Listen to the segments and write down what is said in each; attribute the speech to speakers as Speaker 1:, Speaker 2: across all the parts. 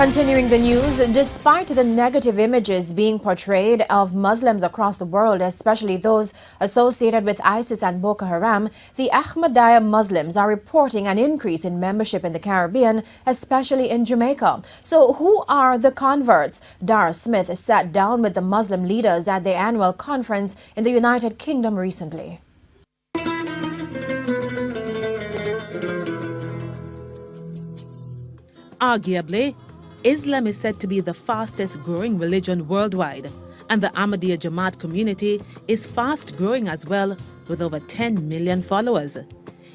Speaker 1: Continuing the news, despite the negative images being portrayed of Muslims across the world, especially those associated with ISIS and Boko Haram, the Ahmadiyyah Muslims are reporting an increase in membership in the Caribbean, especially in Jamaica. So who are the converts? Dara Smith sat down with the Muslim leaders at their annual conference in the United Kingdom recently.
Speaker 2: Arguably, Islam is said to be the fastest growing religion worldwide, and the Ahmadiyya Jamat community is fast growing as well, with over 10 million followers.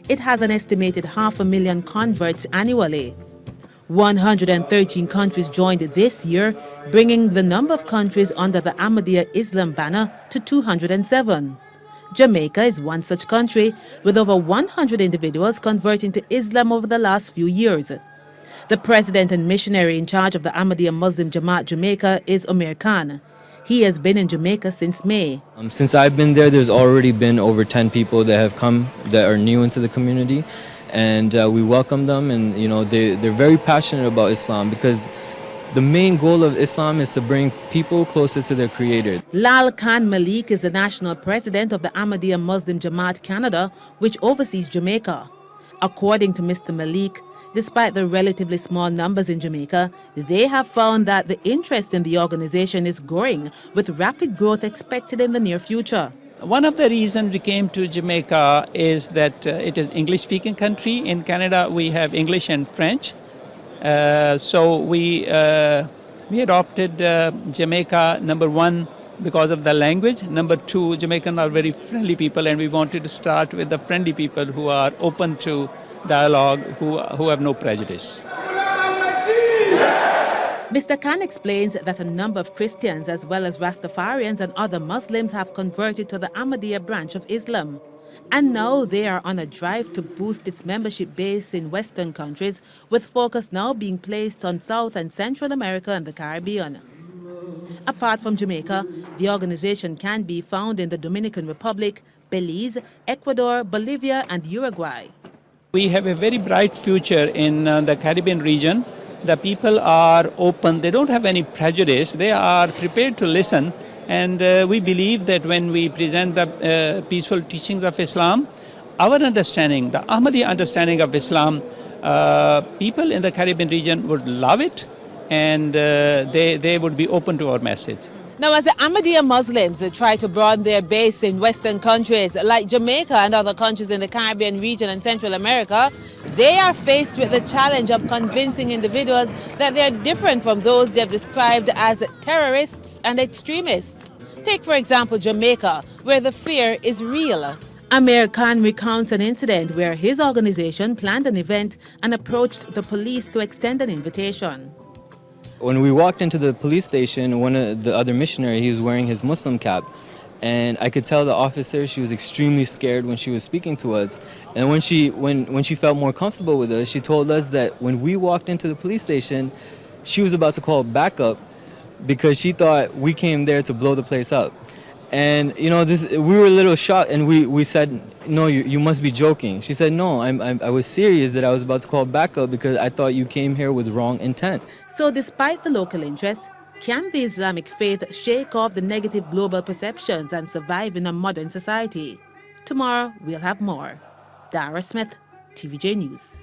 Speaker 2: It has an estimated 500,000 converts annually. 113 countries joined this year, bringing the number of countries under the Ahmadiyya Islam banner to 207. Jamaica is one such country, with over 100 individuals converting to Islam over the last few years. The president and missionary in charge of the Ahmadiyya Muslim Jamaat Jamaica is Umar Khan. He has been in Jamaica since May.
Speaker 3: Since I've been there's already been over 10 people that have come that are new into the community, and we welcome them, and they're very passionate about Islam because the main goal of Islam is to bring people closer to their creator.
Speaker 2: Lal Khan Malik is the national president of the Ahmadiyya Muslim Jamaat Canada, which oversees Jamaica. According to Mr. Malik, despite the relatively small numbers in Jamaica, they have found that the interest in the organization is growing, with rapid growth expected in the near future.
Speaker 4: One of the reasons we came to Jamaica is that it is English-speaking country. In Canada, we have English and French. So we adopted Jamaica, number one, because of the language. Number two, Jamaicans are very friendly people, and we wanted to start with the friendly people who are open to dialogue, who have no prejudice.
Speaker 2: Mr. Khan explains that a number of Christians as well as Rastafarians and other Muslims have converted to the Ahmadiyya branch of Islam. And now they are on a drive to boost its membership base in Western countries, with focus now being placed on South and Central America and the Caribbean. Apart from Jamaica, the organization can be found in the Dominican Republic, Belize, Ecuador, Bolivia, and Uruguay.
Speaker 4: We have a very bright future in the Caribbean region. The people are open, they don't have any prejudice, they are prepared to listen, and we believe that when we present the peaceful teachings of Islam, our understanding, the Ahmadiyya understanding of Islam, people in the Caribbean region would love it, and they would be open to our message.
Speaker 2: Now, as the Ahmadiyya Muslims try to broaden their base in Western countries like Jamaica and other countries in the Caribbean region and Central America, they are faced with the challenge of convincing individuals that they are different from those they have described as terrorists and extremists. Take, for example, Jamaica, where the fear is real. Amir Khan recounts an incident where his organization planned an event and approached the police to extend an invitation.
Speaker 3: When we walked into the police station, one of the other missionaries, he was wearing his Muslim cap. And I could tell the officer, she was extremely scared when she was speaking to us. And when she felt more comfortable with us, she told us that when we walked into the police station, she was about to call backup because she thought we came there to blow the place up. And we were a little shocked, and we said, no, you must be joking. She said, no, I was serious that I was about to call backup because I thought you came here with wrong intent.
Speaker 2: So despite the local interest, can the Islamic faith shake off the negative global perceptions and survive in a modern society? Tomorrow, we'll have more. Dara Smith, TVJ News.